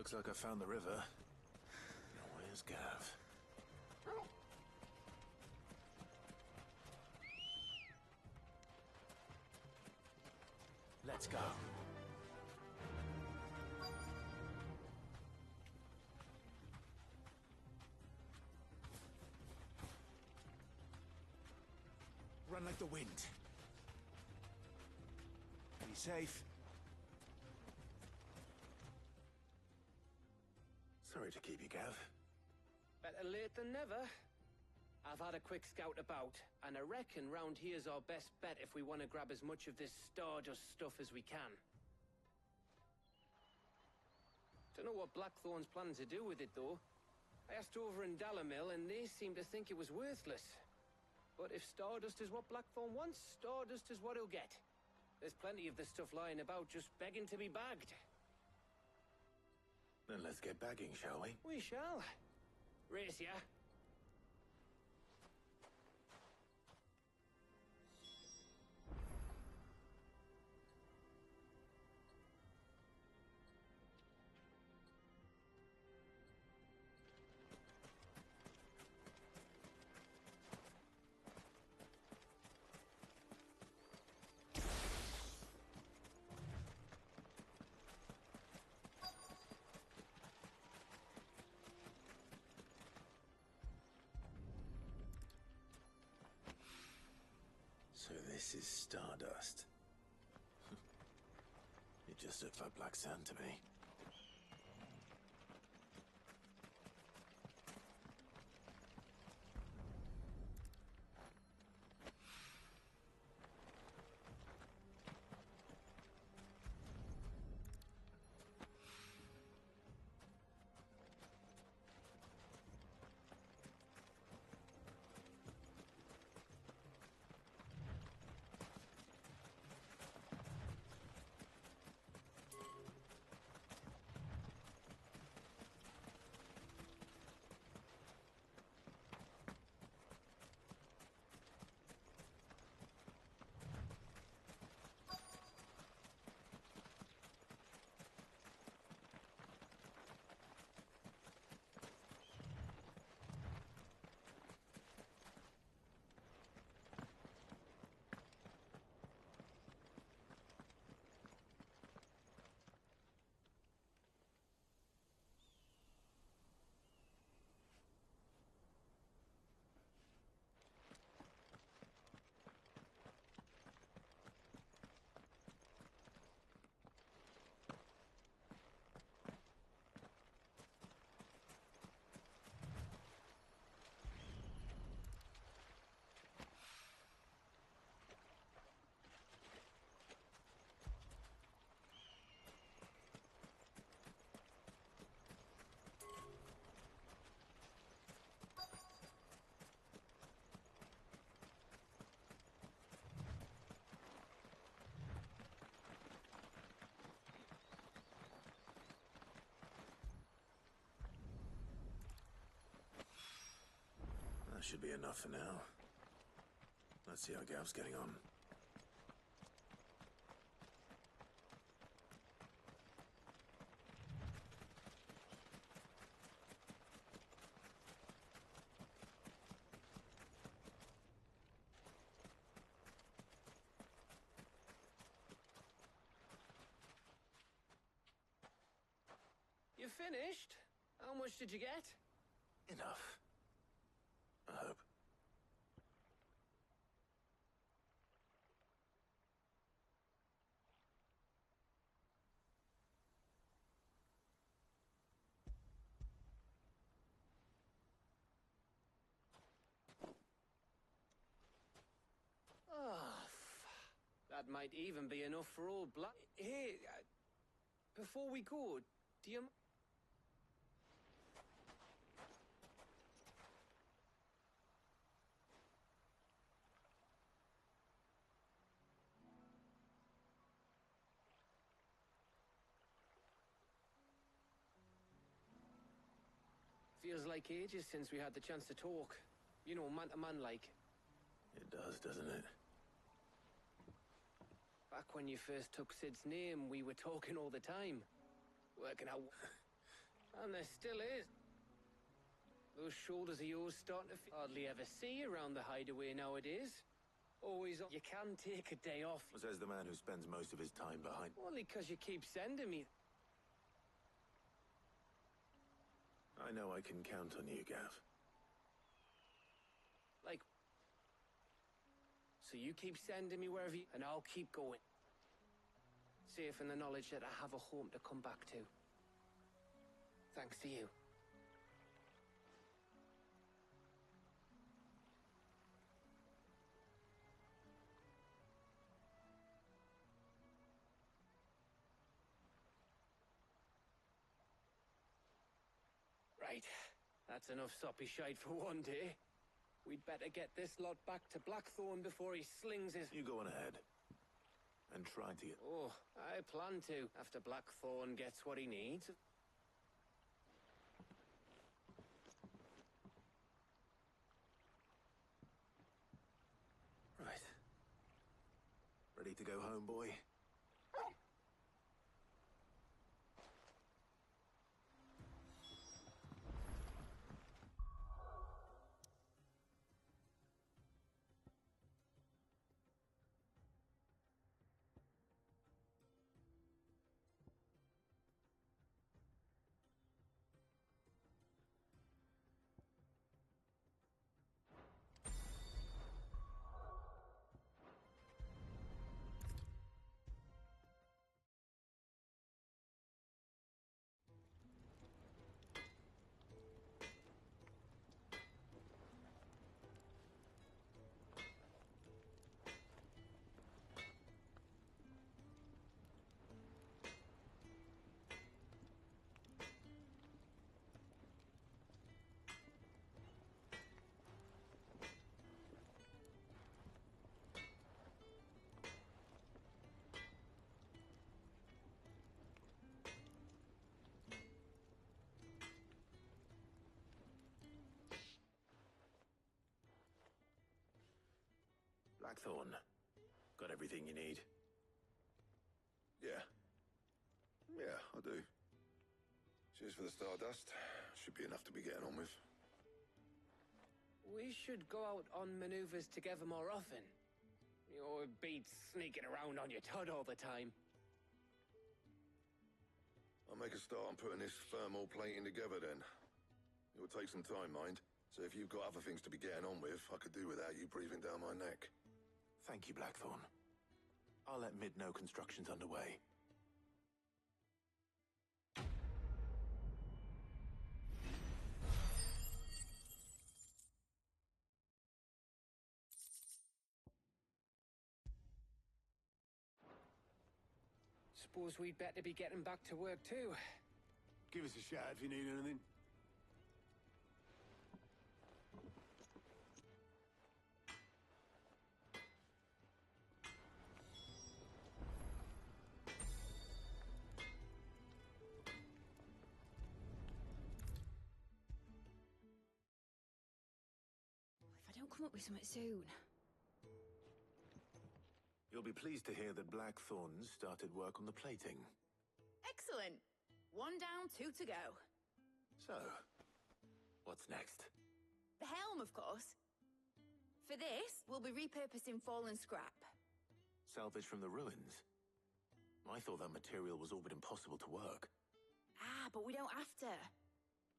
Looks like I found the river. Now where's Gav? Let's go. Run like the wind. Be safe. Sorry to keep you, Gav. Better late than never. I've had a quick scout about, and I reckon round here's our best bet if we want to grab as much of this Stardust stuff as we can. Don't know what Blackthorn's planning to do with it, though. I asked over in Dalamil, and they seem to think it was worthless. But if Stardust is what Blackthorn wants, Stardust is what he'll get. There's plenty of this stuff lying about, just begging to be bagged. Then let's get bagging, shall we? We shall. Race ya. So this is Stardust. It just looks like black sand to me. That should be enough for now. Let's see how Gav's getting on. You finished? How much did you get? Enough. I hope. Oh, that might even be enough for all black. Hey, before we go, do you... Feels like ages since we had the chance to talk. You know, man to man like. It does, doesn't it? Back when you first took Sid's name, we were talking all the time. Working out... And there still is. Those shoulders of yours starting to hardly ever see you around the hideaway nowadays. Always on. You can take a day off. Says the man who spends most of his time behind. Only 'cause you keep sending me. I know I can count on you, Gav. Like. So you keep sending me wherever you. And I'll keep going. Safe in the knowledge that I have a home to come back to. Thanks to you. Right. That's enough soppy shite for one day. We'd better get this lot back to Blackthorn before he slings his... You go on ahead. And try to get... Oh, I plan to, after Blackthorn gets what he needs. Right. Ready to go home, boy? Blackthorn. Got everything you need? Yeah. Yeah, I do. Cheers for the stardust. Should be enough to be getting on with. We should go out on maneuvers together more often. You know, it beats sneaking around on your tud all the time. I'll make a start on putting this thermal plating together then. It will take some time, mind. So if you've got other things to be getting on with, I could do without you breathing down my neck. Thank you, Blackthorn. I'll let Mid know construction's underway. Suppose we'd better be getting back to work too. Give us a shout if you need anything. If I don't come up with something soon. You'll be pleased to hear that Blackthorn's started work on the plating. Excellent. One down, two to go. So, what's next? The helm, of course. For this, we'll be repurposing fallen scrap. Salvage from the ruins? I thought that material was all but impossible to work. Ah, but we don't have to.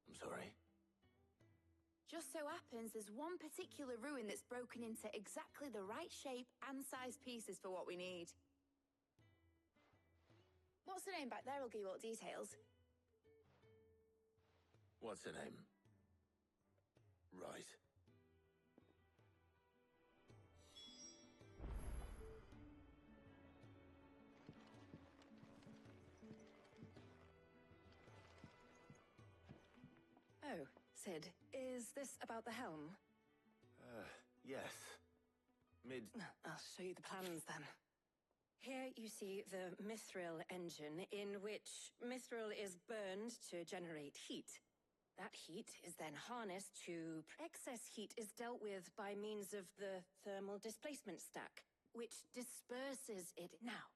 I'm sorry. Just so happens there's one particular ruin that's broken into exactly the right shape and size pieces for what we need. What's the name back there? I'll give you all details. What's her name? Right. Oh, Sid, is this about the helm? Yes. Mid... I'll show you the plans then. Here you see the mithril engine, in which mithril is burned to generate heat. That heat is then harnessed to... Excess heat is dealt with by means of the thermal displacement stack, which disperses it. Now,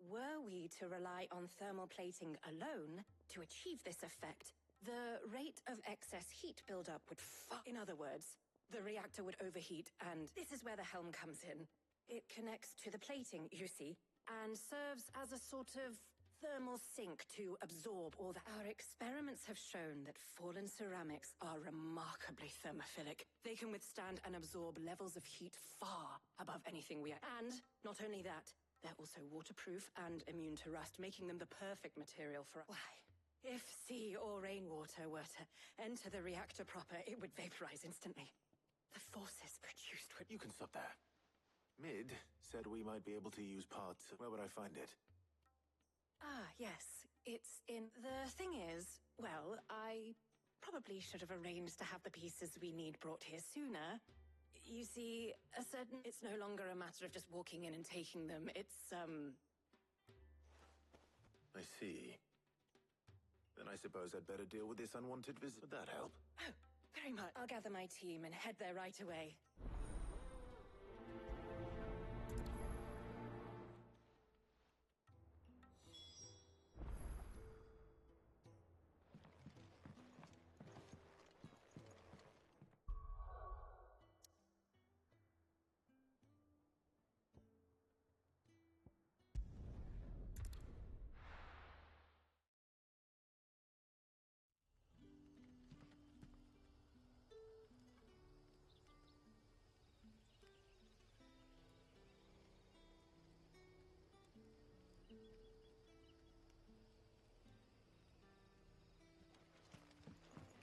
were we to rely on thermal plating alone to achieve this effect, The rate of excess heat buildup would in other words, the reactor would overheat, and this is where the helm comes in. It connects to the plating, you see, and serves as a sort of thermal sink to absorb all that. Our experiments have shown that fallen ceramics are remarkably thermophilic. They can withstand and absorb levels of heat far above anything we are. And not only that, they're also waterproof and immune to rust, making them the perfect material for... Why? If sea or rainwater were to enter the reactor proper, it would vaporize instantly. The forces produced would... You can stop there. Mid said we might be able to use parts. Where would I find it? Ah, yes. It's in... The thing is, well, I probably should have arranged to have the pieces we need brought here sooner. You see, it's no longer a matter of just walking in and taking them. It's, I see. Then I suppose I'd better deal with this unwanted visit. Would that help? Oh, very much. I'll gather my team and head there right away.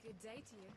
Good day to you.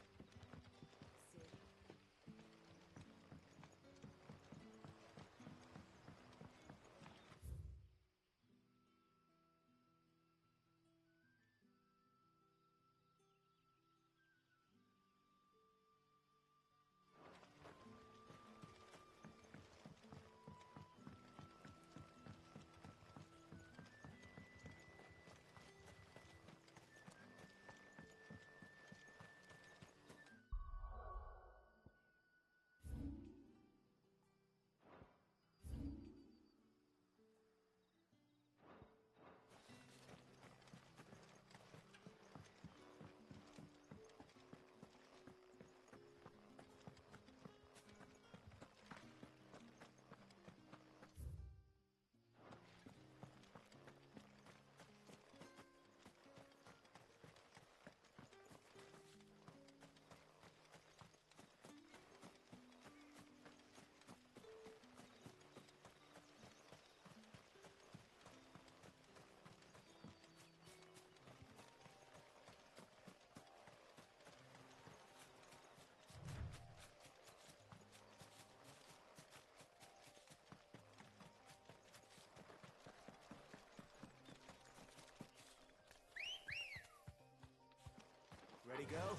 Ready, go?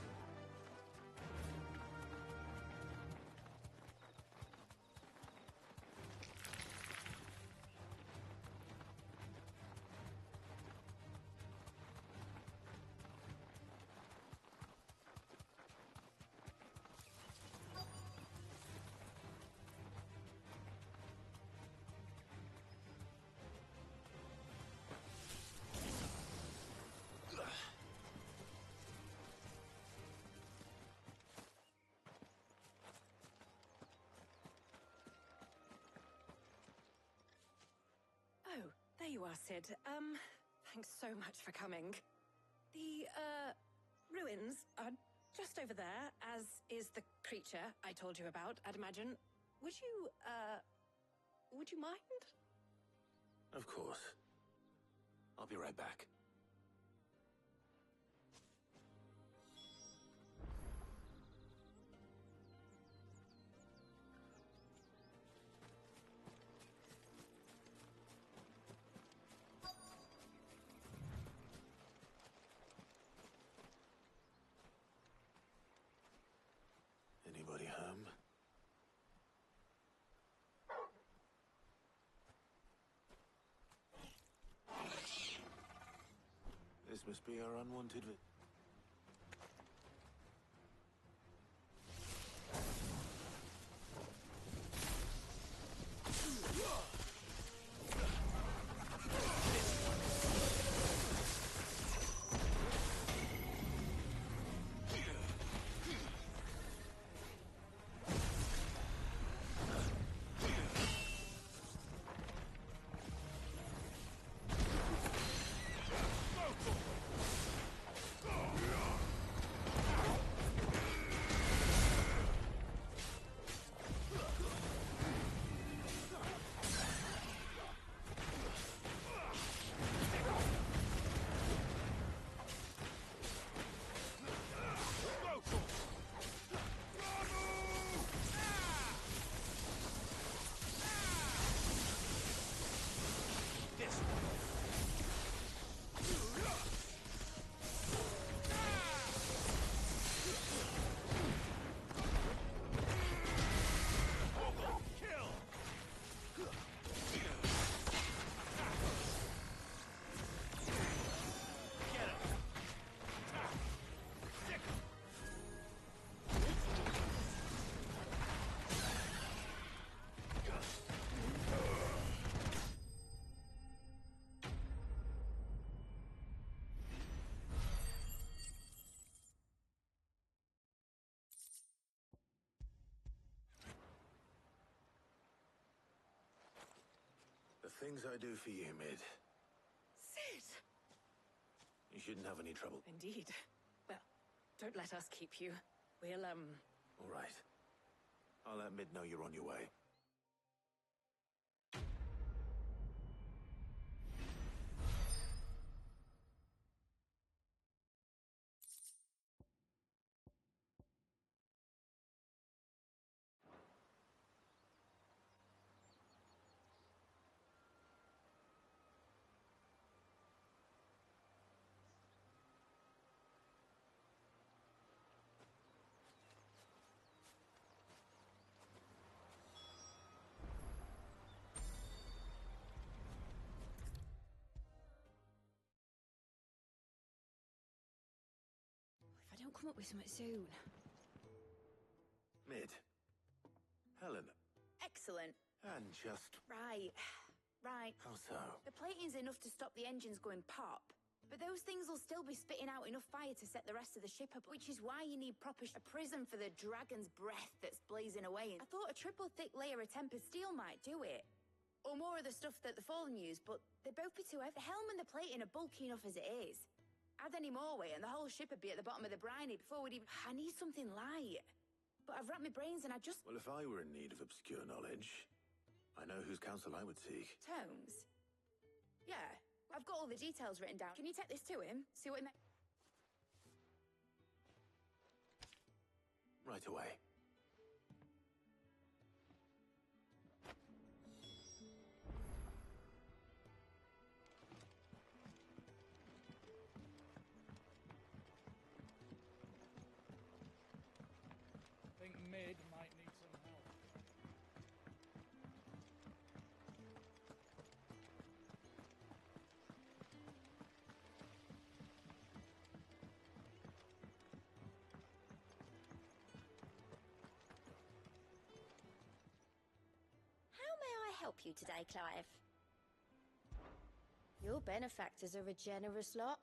Oh, there you are, Sid. Thanks so much for coming. The, ruins are just over there, as is the creature I told you about, I'd imagine. Would you mind? Of course. I'll be right back. Anybody home? This must be our unwanted things I do for you, Mid. Sid! You shouldn't have any trouble. Indeed. Well, don't let us keep you. We'll, All right. I'll let Mid know you're on your way. If I don't come up with something soon. Mid. Helen. Excellent. And just... Right. Right. How so? The plating's enough to stop the engines going pop, but those things will still be spitting out enough fire to set the rest of the ship up, which is why you need a prism for the dragon's breath that's blazing away. I thought a triple thick layer of tempered steel might do it. Or more of the stuff that the Fallen use, but they'd both be too heavy. The helm and the plating are bulky enough as it is. Add any more weight and the whole ship would be at the bottom of the briny before we'd even... I need something light. But I've wrapped my brains and I just... Well, if I were in need of obscure knowledge, I know whose counsel I would seek. Tomes? Yeah, I've got all the details written down. Can you take this to him? See what he meant? Right away. I think Mid might need some help. How may I help you today, Clive? Your benefactors are a generous lot.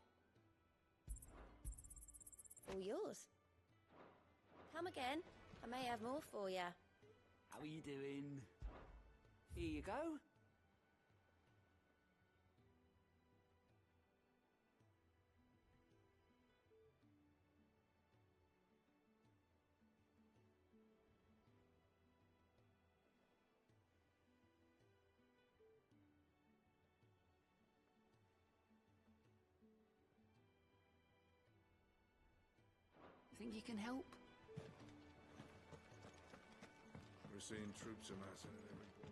All yours. Come again. I may have more for you. How are you doing? Here you go. Think you can help? We're seeing troops amassing at every port.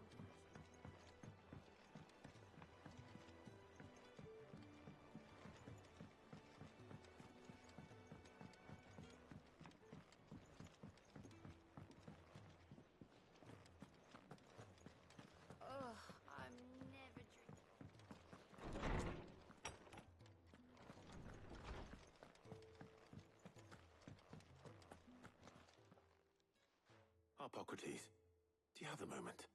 Ugh, I'm never drinking. Hippocrates, do you have a moment?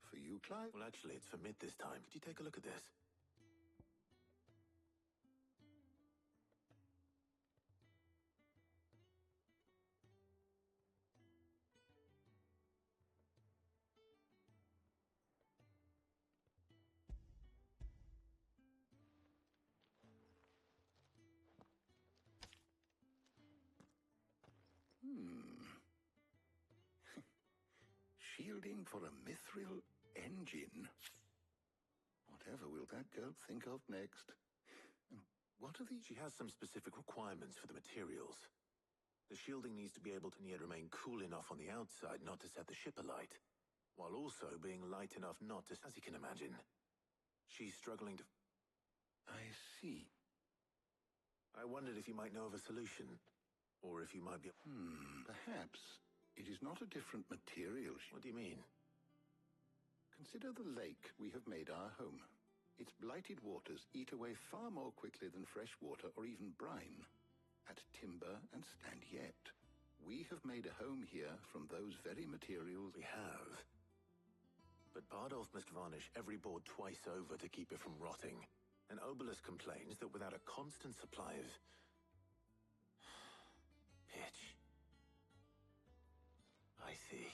For you, Clive? Well, actually, it's for Mid this time. Could you take a look at this? Shielding for a mithril engine? Whatever will that girl think of next? What are these? She has some specific requirements for the materials. The shielding needs to be able to remain cool enough on the outside not to set the ship alight, while also being light enough not to, as you can imagine. She's struggling to... I see. I wondered if you might know of a solution, or if you might be... Perhaps. It is not a different material. What do you mean? Consider the lake we have made our home. Its blighted waters eat away far more quickly than fresh water or even brine. At timber and stand yet. We have made a home here from those very materials. We have. But Bardolph must varnish every board twice over to keep it from rotting. And Obelisk complains that without a constant supply of... pitch. I see.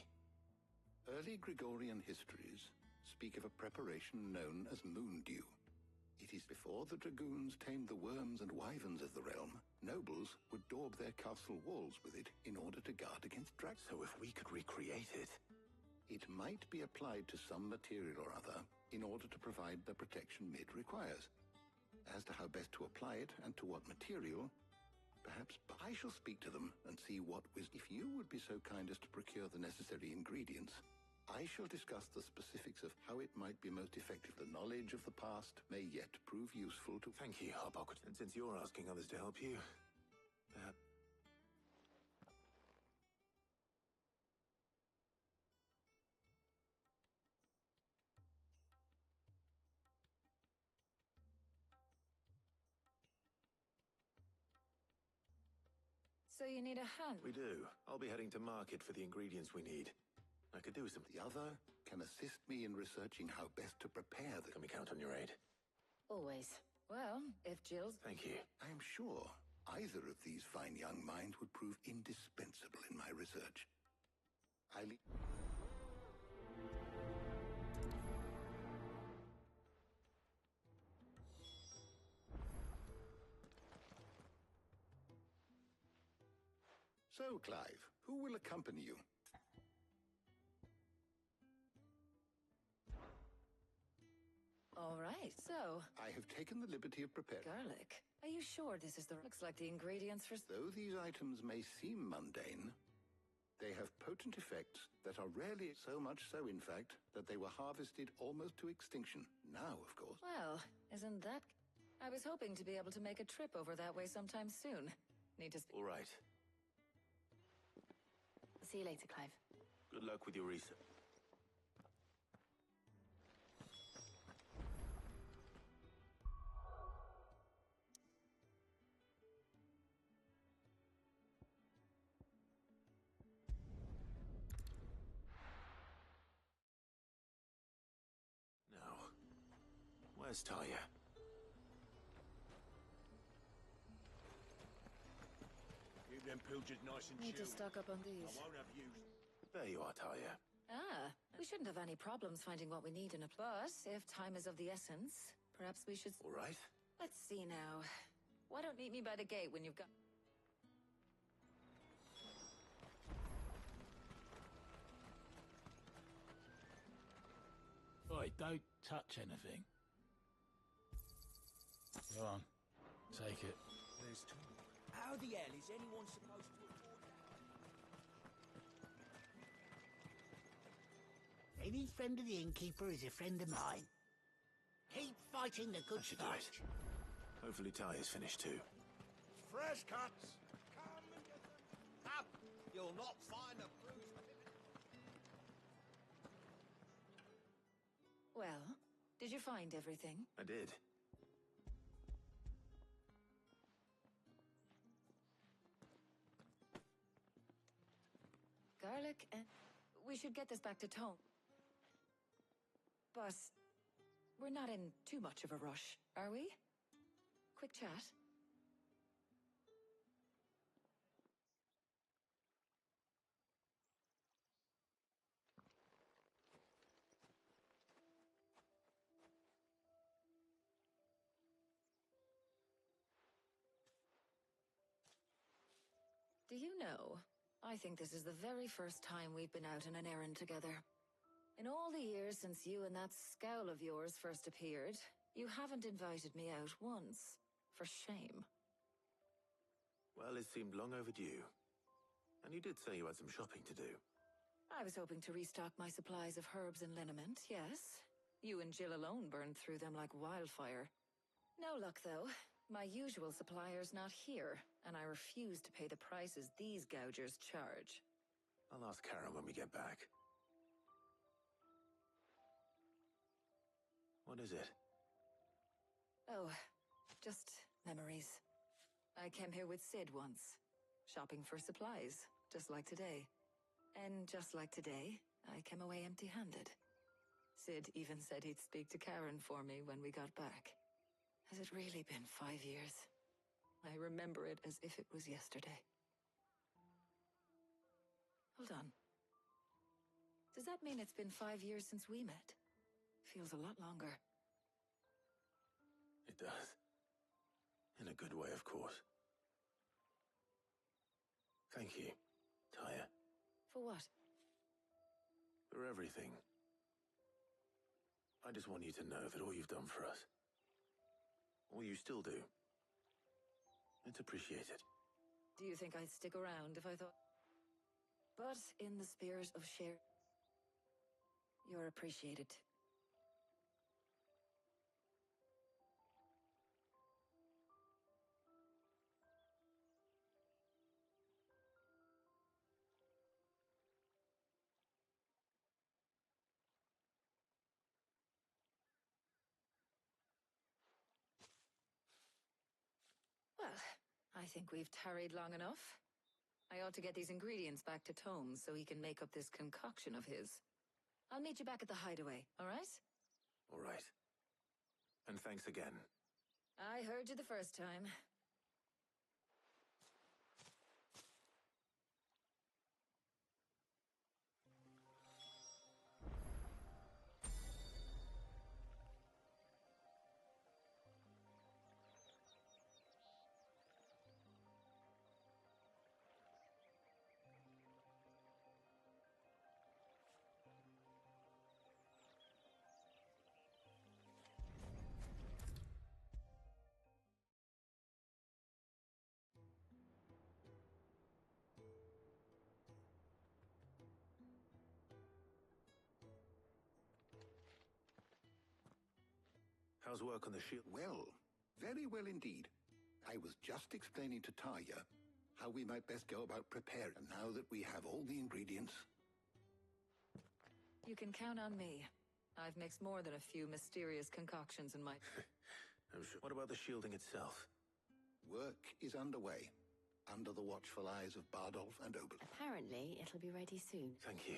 Early Gregorian histories speak of a preparation known as moon dew. It is before the dragoons tamed the worms and wyverns of the realm. Nobles would daub their castle walls with it in order to guard against dragons. So if we could recreate it... It might be applied to some material or other in order to provide the protection Mid requires. As to how best to apply it and to what material, perhaps I shall speak to them and see what if you would be so kind as to procure the necessary ingredients. I shall discuss the specifics of how it might be most effective. The knowledge of the past may yet prove useful to... Thank you, Harbok. And since you're asking others to help you, perhaps... So you need a hand? We do. I'll be heading to market for the ingredients we need. I could do some... The other can assist me in researching how best to prepare the... Can we count on your aid? Always. Well, if Jill's... Thank you. I am sure either of these fine young minds would prove indispensable in my research. So, Clive, who will accompany you? All right, so... I have taken the liberty of preparing... Garlic. Are you sure this is the... Looks like the ingredients for... Though these items may seem mundane, they have potent effects that are rarely... So much so, in fact, that they were harvested almost to extinction. Now, of course. Well, isn't that... I was hoping to be able to make a trip over that way sometime soon. Need to... All right. See you later, Clive. Good luck with your research. Now, where's Taya? Keep them pilchards nice and Need to chilled. stock up on these. I won't have you. There you are, Taya. Ah, we shouldn't have any problems finding what we need in a... But if time is of the essence, perhaps we should... All right. Let's see now. Why don't meet me by the gate when you've got... Oi, don't touch anything. Go on, take it. There's two. How the hell is anyone supposed to afford that? Any friend of the innkeeper is a friend of mine. Keep fighting the good That should do fight. it. Hopefully Taya's finished too. Fresh cuts. Come and get them. Up. You'll not find a bruise. Well, did you find everything? I did. Garlic and... We should get this back to Tone. But... we're not in too much of a rush, are we? Quick chat. Do you know, I think this is the very first time we've been out on an errand together. In all the years since you and that scowl of yours first appeared, you haven't invited me out once. For shame. Well, it seemed long overdue. And you did say you had some shopping to do. I was hoping to restock my supplies of herbs and liniment, yes. You and Jill alone burned through them like wildfire. No luck, though. My usual supplier's not here, and I refuse to pay the prices these gougers charge. I'll ask Karen when we get back. What is it? Oh, just memories. I came here with Sid once, shopping for supplies, just like today. And just like today, I came away empty-handed. Sid even said he'd speak to Karen for me when we got back. Has it really been 5 years? I remember it as if it was yesterday. Hold on. Does that mean it's been 5 years since we met? feels a lot longer. It does. In a good way, of course. Thank you, Tyre. For what? For everything. I just want you to know that all you've done for us, all you still do, it's appreciated. Do you think I'd stick around if I thought... But in the spirit of share... You're appreciated. Well, I think we've tarried long enough. I ought to get these ingredients back to Tomes so he can make up this concoction of his. I'll meet you back at the hideaway, all right? All right. And thanks again. I heard you the first time. How's work on the shield? Well, very well indeed. I was just explaining to Tarja how we might best go about preparing now that we have all the ingredients. You can count on me. I've mixed more than a few mysterious concoctions in my... I'm sure. What about the shielding itself? Work is underway, under the watchful eyes of Bardolph and Obel. Apparently, it'll be ready soon. Thank you.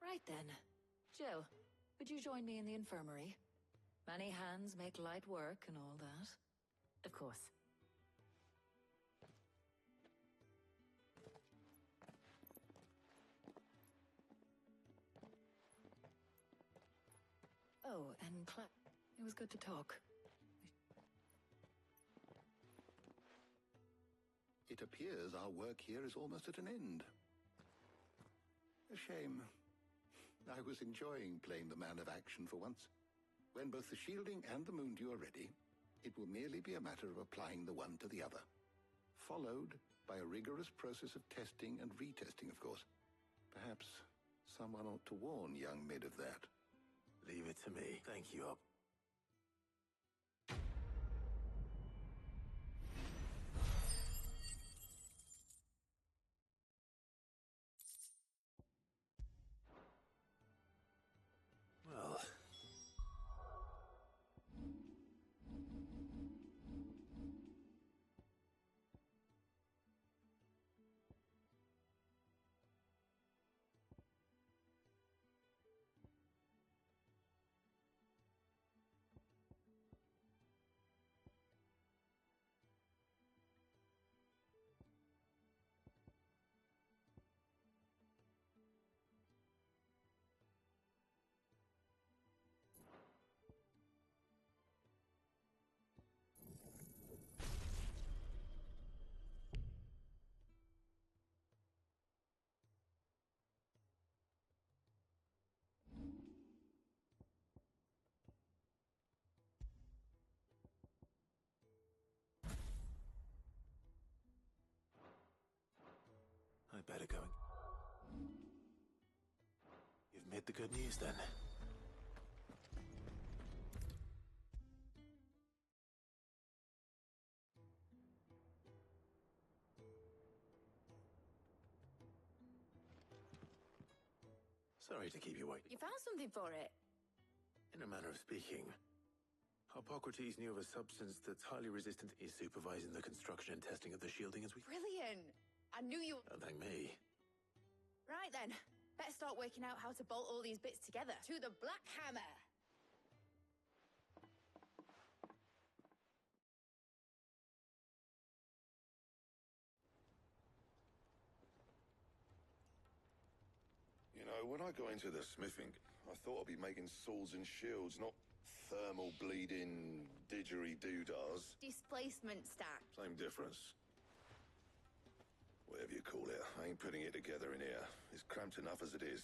Right then. Jill, would you join me in the infirmary? Many hands make light work and all that. Of course. Oh, and it was good to talk. It appears our work here is almost at an end. A shame. I was enjoying playing the man of action for once. When both the shielding and the moondew are ready, it will merely be a matter of applying the one to the other. Followed by a rigorous process of testing and retesting, of course. Perhaps someone ought to warn young Mid of that. Leave it to me. Thank you, Up. Well... I better go and... You've made the good news, then. Sorry to keep you waiting. You found something for it? In a manner of speaking, Hippocrates knew of a substance that's highly resistant. Is supervising the construction and testing of the shielding as we... Brilliant! I knew you... Don't thank me. Right then. Better start working out how to bolt all these bits together. To the Black Hammer! You know, when I go into the smithing... I thought I'd be making swords and shields, not thermal bleeding didgeridoo-dahs. Displacement stack. Same difference. Whatever you call it, I ain't putting it together in here. It's cramped enough as it is.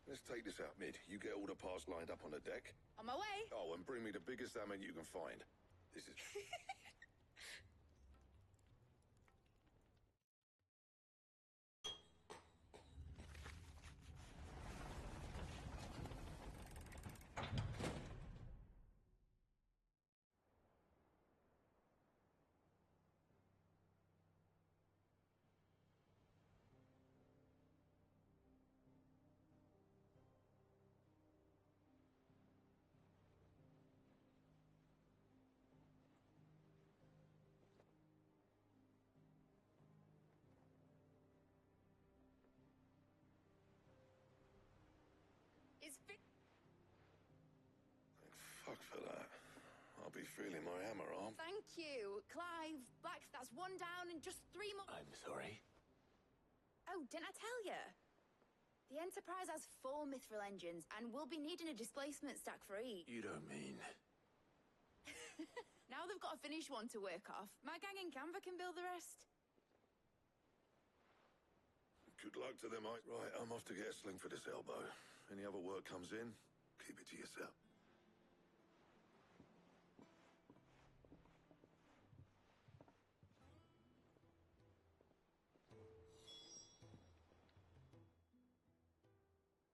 Let's take this out mid. You get all the parts lined up on the deck. On my way. Oh, and bring me the biggest salmon you can find. This is... It's Thank fuck for that. I'll be feeling my hammer arm. Thank you, Clive. Black, that's one down and just 3 more. I'm sorry. Oh, didn't I tell you? The Enterprise has 4 mithril engines, and we'll be needing a displacement stack for each. You don't mean... Now they've got a finished one to work off. My gang in Canva can build the rest. Good luck to them, mate. Right, I'm off to get a sling for this elbow. Any other work comes in, keep it to yourself.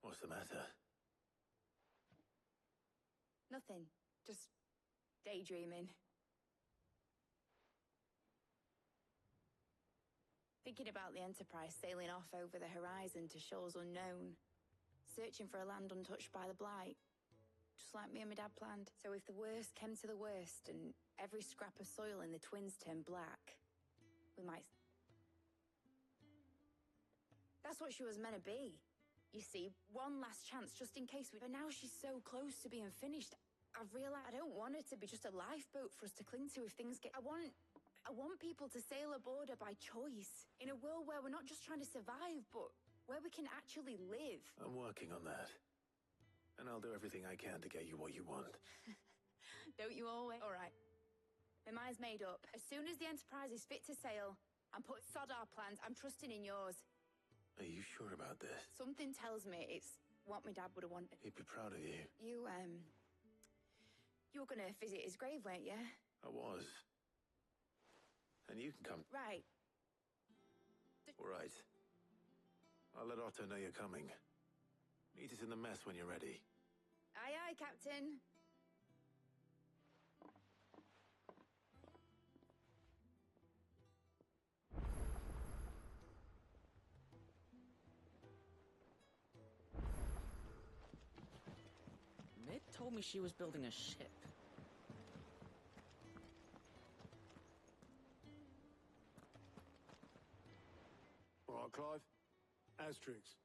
What's the matter? Nothing. Just daydreaming. Thinking about the Enterprise sailing off over the horizon to shores unknown. Searching for a land untouched by the Blight. Just like me and my dad planned. So if the worst came to the worst and every scrap of soil in the Twins turned black, we might... That's what she was meant to be. You see, one last chance just in case we... But now she's so close to being finished. I've realized I don't want her to be just a lifeboat for us to cling to if things get... I want people to sail aboard her by choice. In a world where we're not just trying to survive, but where we can actually live. I'm working on that. And I'll do everything I can to get you what you want. Don't you always? All right. My mind's made up. As soon as the Enterprise is fit to sail, I'm putting sod our plans. I'm trusting in yours. Are you sure about this? Something tells me it's what my dad would have wanted. He'd be proud of you. You were gonna visit his grave, weren't you? I was. And you can come. Right. All right. I'll let Otto know you're coming. Meet us in the mess when you're ready. Aye, aye, Captain. Ned told me she was building a ship. All right, Clive. Asterix.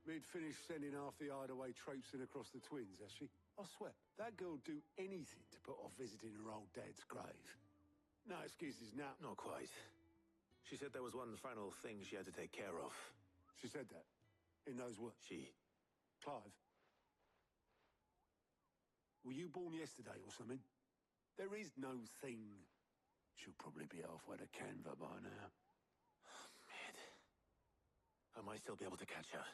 Mid finished sending half the hideaway traipsing across the Twins, has she? I swear, that girl'd do anything to put off visiting her old dad's grave. No excuses now. Not quite. She said there was one final thing she had to take care of. She said that? In those words? She... Clive? Were you born yesterday or something? There is no thing. She'll probably be halfway to Canva by now. Mid. I might still be able to catch her.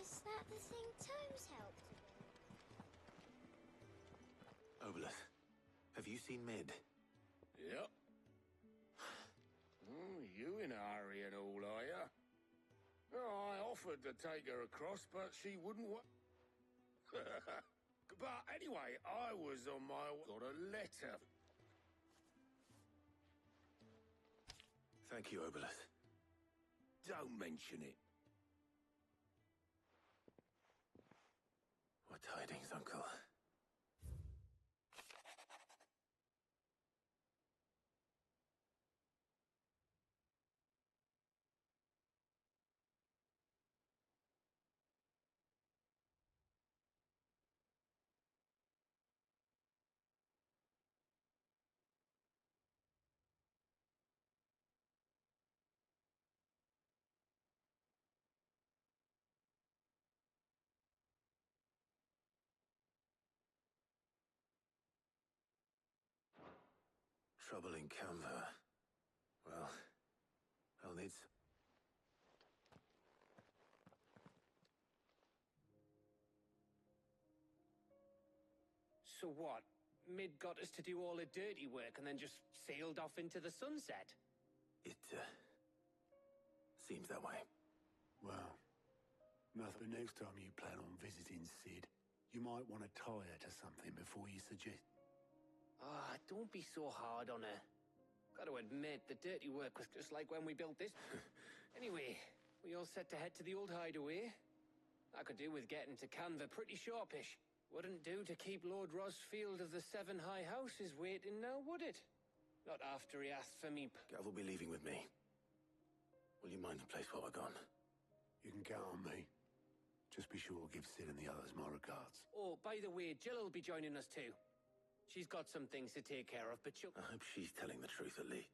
Is that the thing Tomes helped with? Obelus, have you seen Mid? Yep. You in a hurry and all, are ya? I offered to take her across, but she wouldn't But anyway, I was on my... got a letter. Thank you, Obelus. Don't mention it. What tidings, Uncle? Trouble in Canva. Well, I'll need... So what? Mid got us to do all the dirty work and then just sailed off into the sunset? It, seems that way. Well, nothing. Next time you plan on visiting Sid, you might want to tie her to something before you suggest... Ah, don't be so hard on her. Got to admit, the dirty work was just like when we built this. Anyway, we all set to head to the old hideaway. I could do with getting to Canva pretty sharpish. Wouldn't do to keep Lord Rosfield of the Seven High Houses waiting now, would it? Not after he asked for me. Gav will be leaving with me. Will you mind the place while we're gone? You can count on me. Just be sure to give Sid and the others my regards. Oh, by the way, Jill will be joining us too. She's got some things to take care of, but she'll... I hope she's telling the truth at least.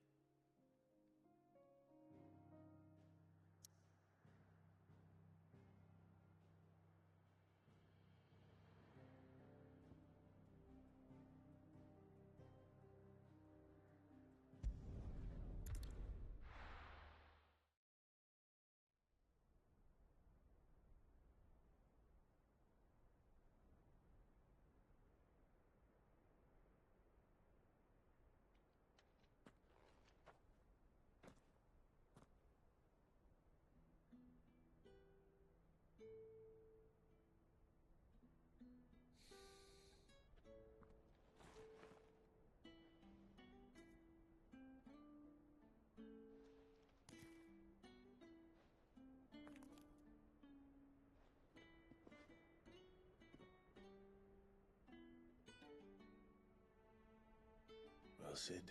Well, Sid,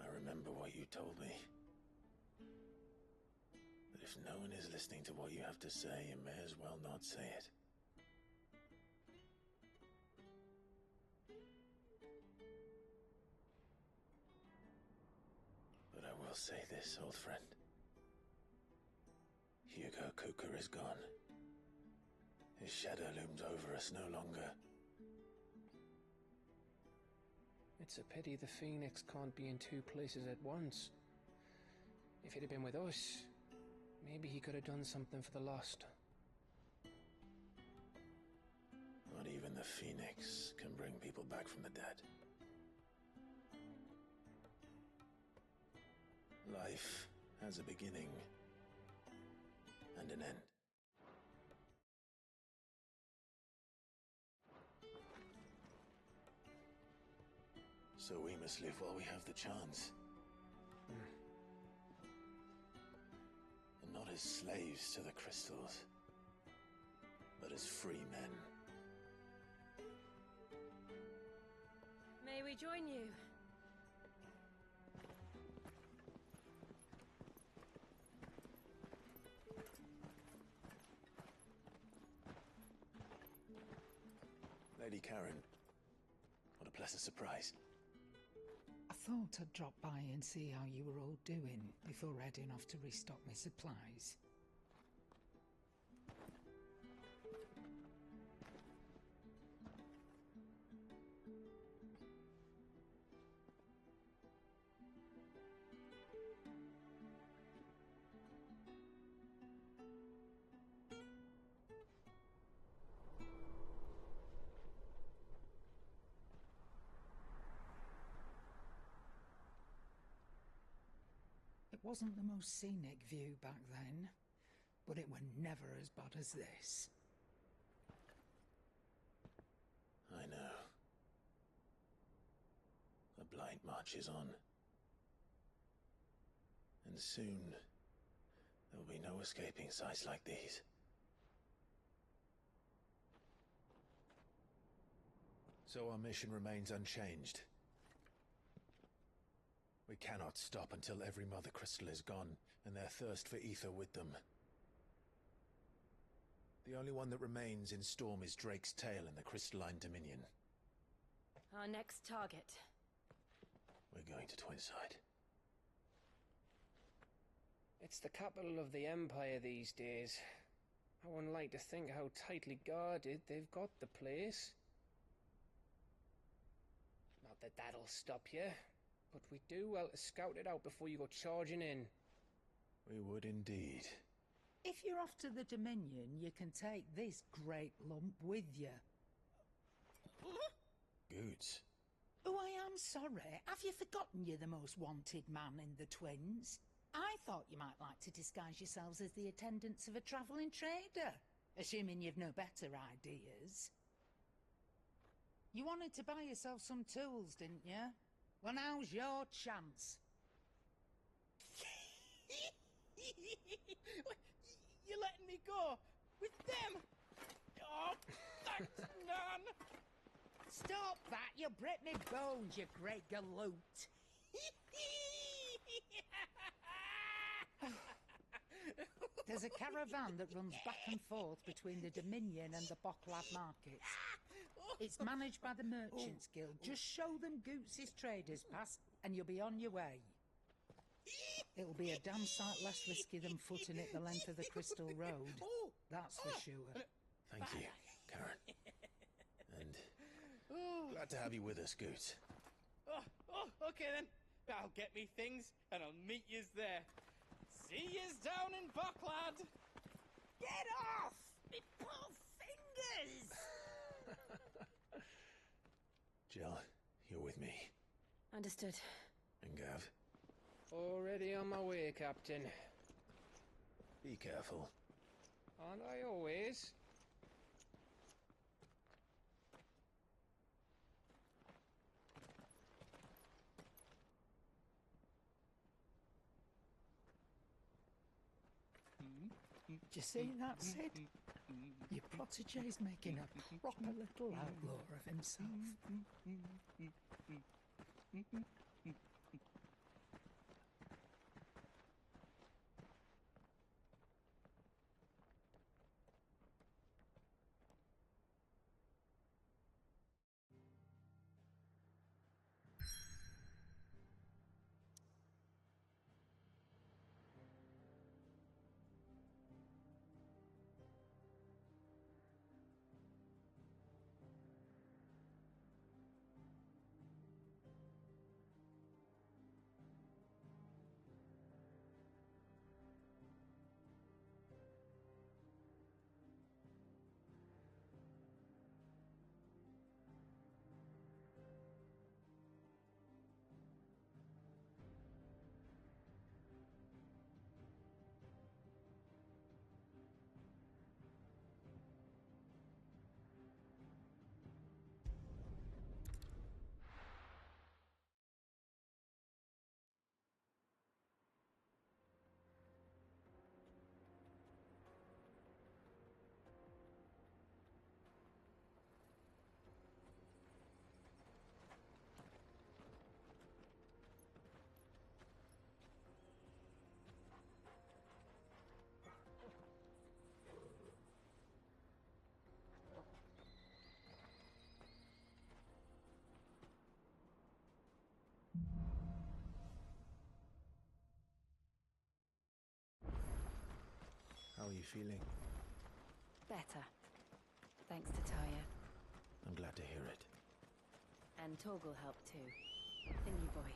I remember what you told me. But if no one is listening to what you have to say, you may as well not say it. But I will say this, old friend. Hugo Cooker is gone. His shadow looms over us no longer. It's a pity the Phoenix can't be in two places at once. If he'd have been with us, maybe he could have done something for the lost. Not even the Phoenix can bring people back from the dead. Life has a beginning and an end. So we must live while we have the chance. And not as slaves to the crystals, but as free men. May we join you? Lady Karen, what a pleasant surprise. I thought I'd drop by and see how you were all doing before heading off to restock my supplies. It wasn't the most scenic view back then, but it were never as bad as this. I know. The blight marches on. And soon, there will be no escaping sights like these. So our mission remains unchanged. We cannot stop until every Mother Crystal is gone, and their thirst for ether with them. The only one that remains in Storm is Drake's Tail in the Crystalline Dominion. Our next target. We're going to Twinside. It's the capital of the Empire these days. I wouldn't like to think how tightly guarded they've got the place. Not that that'll stop you, but we'd do well to scout it out before you go charging in. We would indeed. If you're off to the Dominion, you can take this great lump with you. Goods. Oh, I am sorry. Have you forgotten you're the most wanted man in the Twins? I thought you might like to disguise yourselves as the attendants of a travelling trader, assuming you've no better ideas. You wanted to buy yourself some tools, didn't you? Well, now's your chance. You're letting me go with them? Oh, thanks, Nan. Stop that! You'll break me bones, you great galoot. There's a caravan that runs back and forth between the Dominion and the Bocklad markets. It's managed by the Merchants Guild. Just show them Goots' traders pass and you'll be on your way. It'll be a damn sight less risky than footing it the length of the Crystal Road. That's for sure. Thank you, Karen. And glad to have you with us, Goots. Okay then. I'll get me things and I'll meet yous there. See yous down in Bocklad. Get off! Me poor fingers! Jill, you're with me. Understood. And Gav? Already on my way, Captain. Be careful. Aren't I always? Do you see that, Sid? Your protege's making a proper little outlaw of himself. How are you feeling? Better. Thanks to Taya. I'm glad to hear it. And Torgal helped too. The new boy.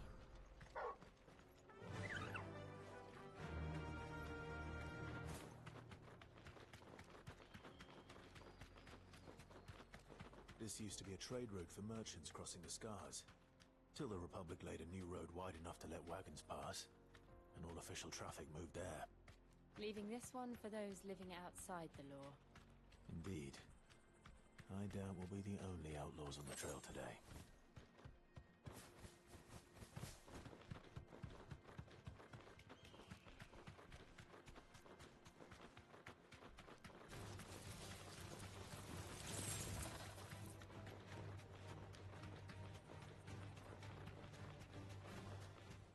This used to be a trade route for merchants crossing the Scars, till the Republic laid a new road wide enough to let wagons pass, and all official traffic moved there. Leaving this one for those living outside the law. Indeed. I doubt we'll be the only outlaws on the trail today.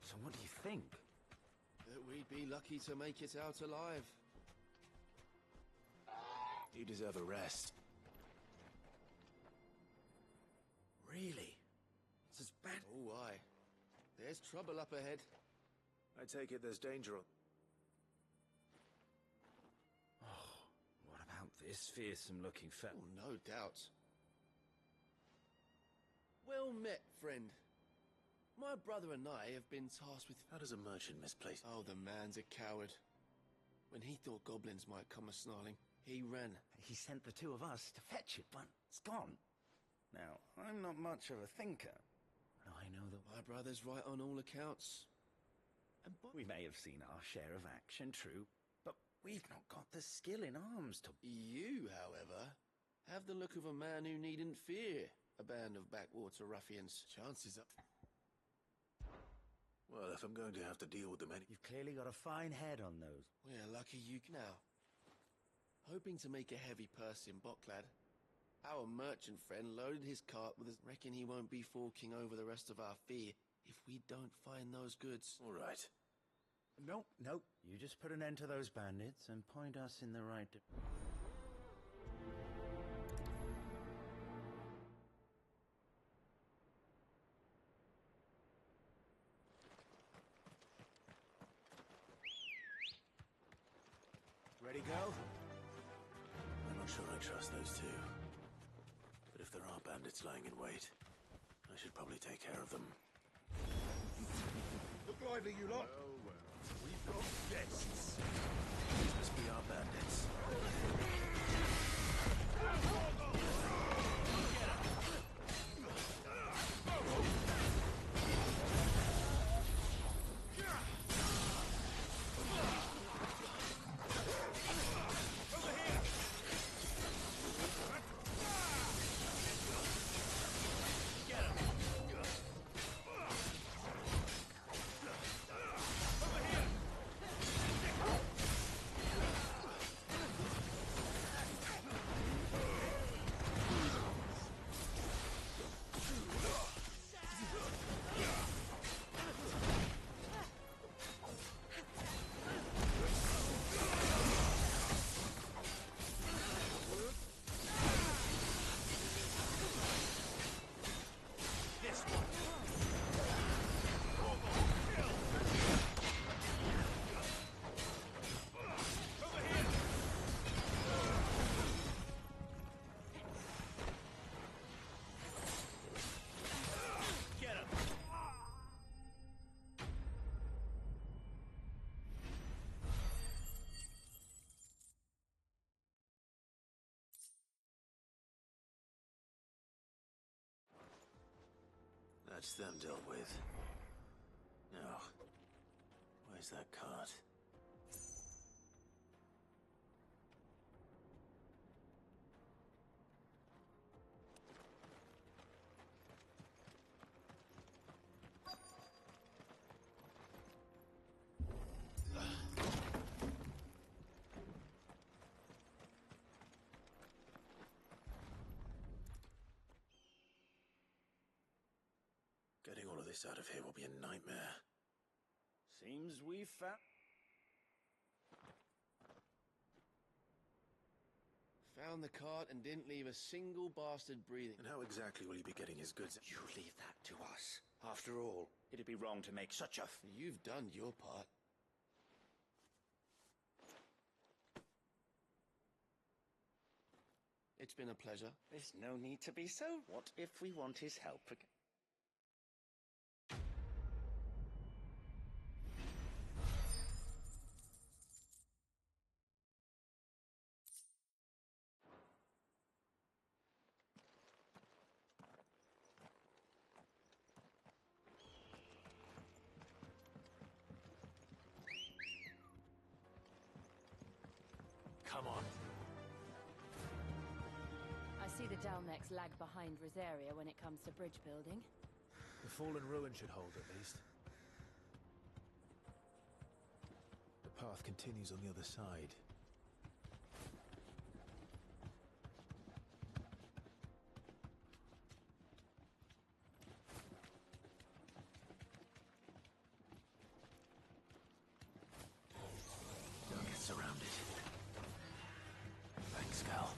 So what do you think? That we'd be lucky to make it out alive. You deserve a rest. Really? It's as bad? Oh, aye. There's trouble up ahead. I take it there's danger on... Oh, what about this fearsome-looking fellow? Oh, no doubt. Well met, friend. My brother and I have been tasked with... How does a merchant misplace? Oh, the man's a coward. When he thought goblins might come a-snarling, he ran. He sent the two of us to fetch it, but it's gone. Now, I'm not much of a thinker. I know that My brother's right on all accounts. And we may have seen our share of action, true, but we've not got the skill in arms to... You, however, have the look of a man who needn't fear a band of backwater ruffians. Chances are... Well, if I'm going to have to deal with them You've clearly got a fine head on those. We're lucky you can now. Hoping to make a heavy purse in Bocklad, our merchant friend loaded his cart with reckon he won't be forking over the rest of our fee if we don't find those goods. All right. Nope. You just put an end to those bandits and point us in the right... Ready, go? I'm not sure I trust those two. But if there are bandits lying in wait, I should probably take care of them. Look lively, you lot. Well. We've got guests. These must be our bandits. That's them dealt with. Now, where's that cart? Getting all of this out of here will be a nightmare. Seems we've found... Found the cart and didn't leave a single bastard breathing. And how exactly will he be getting his goods? You leave that to us. After all, it'd be wrong to make such a... You've done your part. It's been a pleasure. There's no need to be so... What if we want his help again? Come on. I see the Dalmex lag behind Rosaria when it comes to bridge building. The fallen ruin should hold, at least. The path continues on the other side. Don't get surrounded. Thanks, Cal.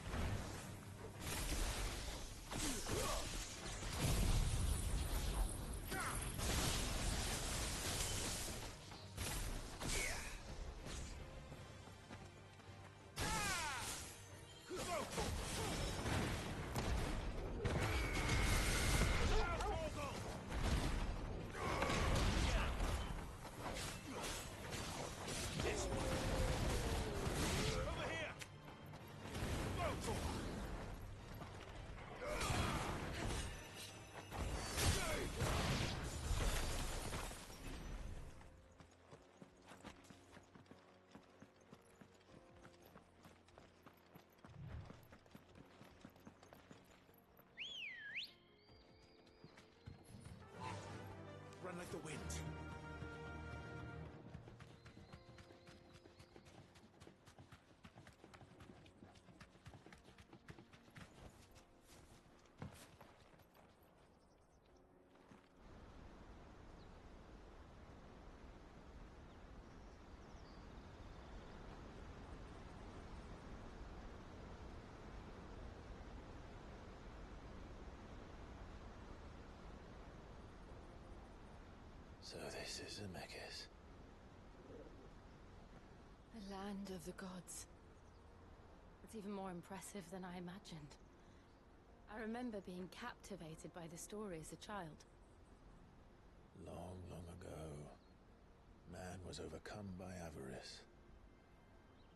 So this is Zemeckis. The land of the gods. It's even more impressive than I imagined. I remember being captivated by the story as a child. Long, long ago, man was overcome by avarice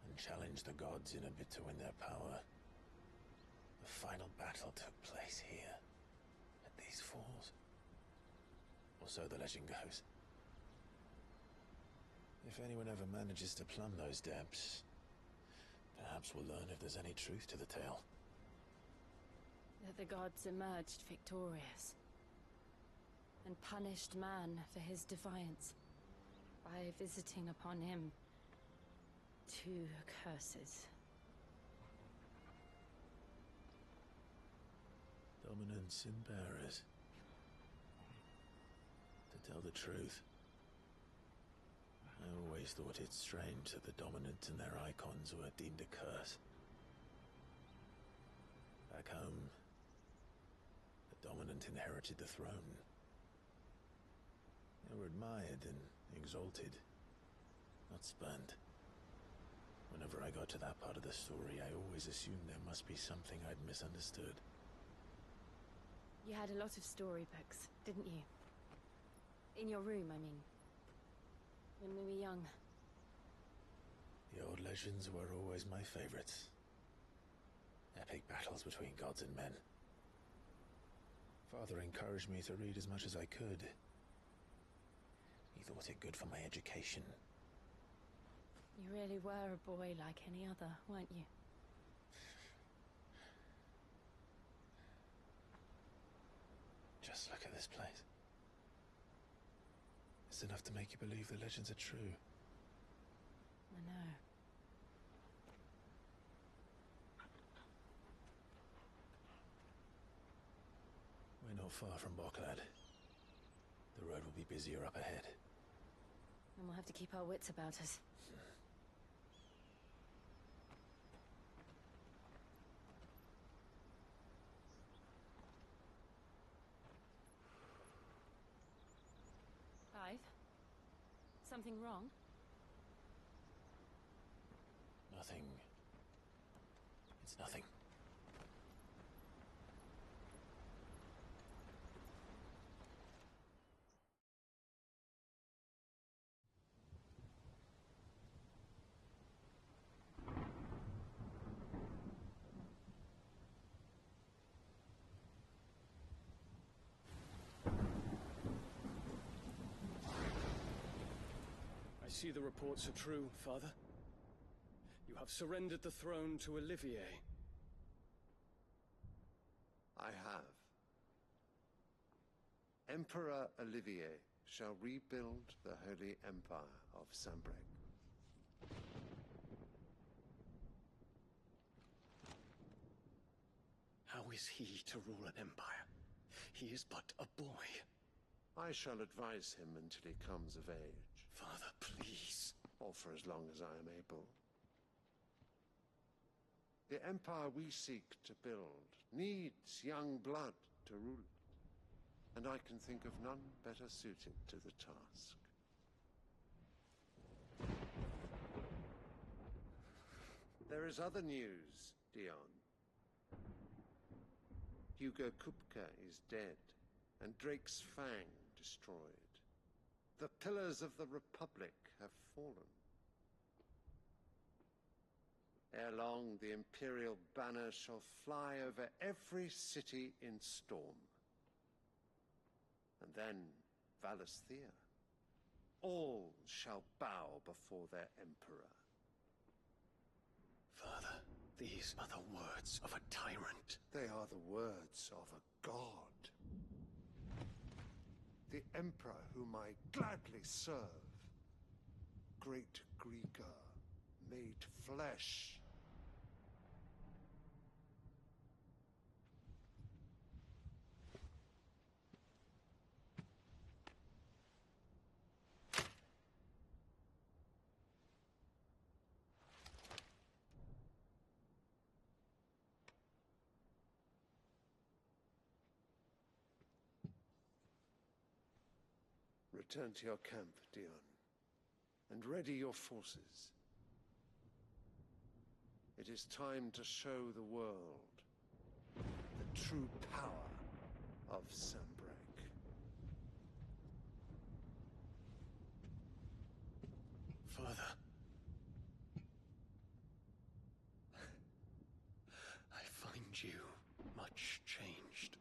and challenged the gods in a bid to win their power. The final battle took place here, at these falls. Or so the legend goes. If anyone ever manages to plumb those depths, perhaps we'll learn if there's any truth to the tale. That the gods emerged victorious and punished man for his defiance by visiting upon him 2 curses. Dominance in bearers. To tell the truth, I always thought it strange that the dominant and their icons were deemed a curse. Back home, the dominant inherited the throne. They were admired and exalted, not spurned. Whenever I got to that part of the story, I always assumed there must be something I'd misunderstood. You had a lot of storybooks, didn't you? In your room, I mean. When we were young. The old legends were always my favorites. Epic battles between gods and men. Father encouraged me to read as much as I could. He thought it good for my education. You really were a boy like any other, weren't you? Just look at this place. It's enough to make you believe the legends are true. I know. We're not far from Boklad. The road will be busier up ahead. And we'll have to keep our wits about us. Clive? Something wrong? Nothing. It's nothing. I see the reports are true, Father. You have surrendered the throne to Olivier. I have. Emperor Olivier shall rebuild the Holy Empire of Sanbreque. How is he to rule an empire? He is but a boy. I shall advise him until he comes of age. Father, please. Or for as long as I am able. The empire we seek to build needs young blood to rule it, and I can think of none better suited to the task. There is other news, Dion. Hugo Kupka is dead, and Drake's Fang destroyed. The pillars of the Republic have fallen. Ere long, the Imperial banner shall fly over every city in Storm. And then, Valisthea. All shall bow before their Emperor. Father, these are the words of a tyrant. They are the words of a god. The Emperor whom I gladly serve. Great Greeker, made flesh. Return to your camp, Dion, and ready your forces. It is time to show the world the true power of Sanbreque. Father. I find you much changed.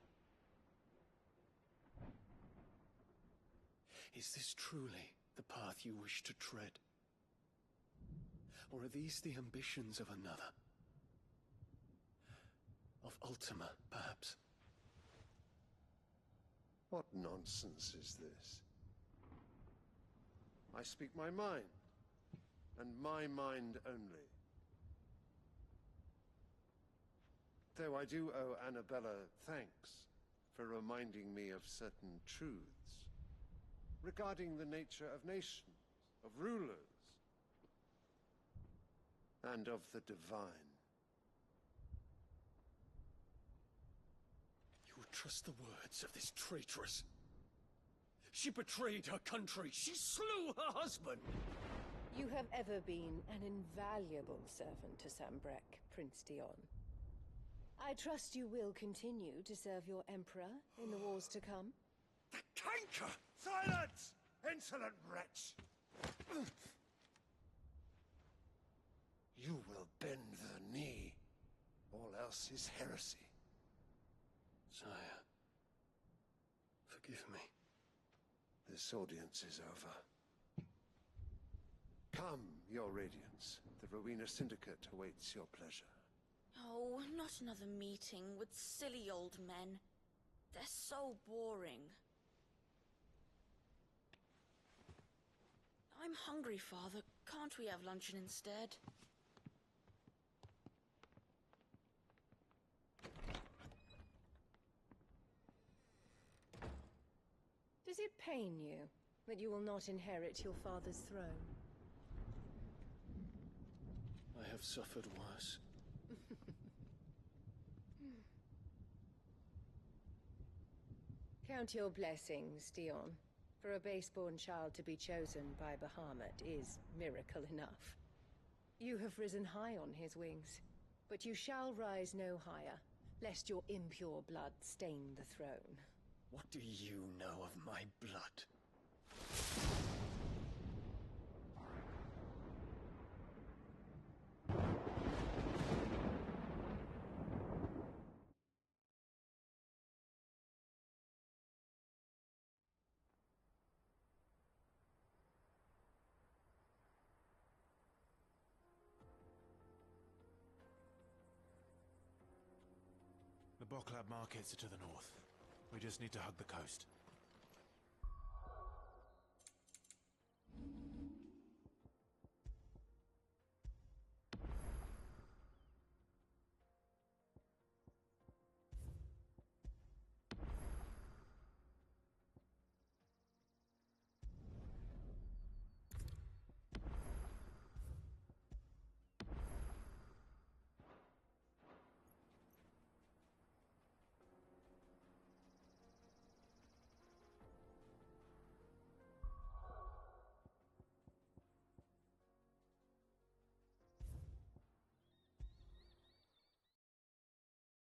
Is this truly the path you wish to tread? Or are these the ambitions of another? Of Ultima, perhaps? What nonsense is this? I speak my mind, and my mind only. Though I do owe Annabella thanks for reminding me of certain truths regarding the nature of nations, of rulers, and of the divine. You would trust the words of this traitress? She betrayed her country. She slew her husband. You have ever been an invaluable servant to Sanbreque, Prince Dion. I trust you will continue to serve your Emperor in the wars to come. The canker! Silence! Insolent wretch! You will bend the knee. All else is heresy. Sire, forgive me. This audience is over. Come, your Radiance. The Rowena Syndicate awaits your pleasure. Oh, not another meeting with silly old men. They're so boring. I'm hungry, Father. Can't we have luncheon instead? Does it pain you that you will not inherit your father's throne? I have suffered worse. Count your blessings, Dion. For a base-born child to be chosen by Bahamut is miracle enough. You have risen high on his wings, but you shall rise no higher, lest your impure blood stain the throne. What do you know of my blood? The Boklab markets are to the north. We just need to hug the coast.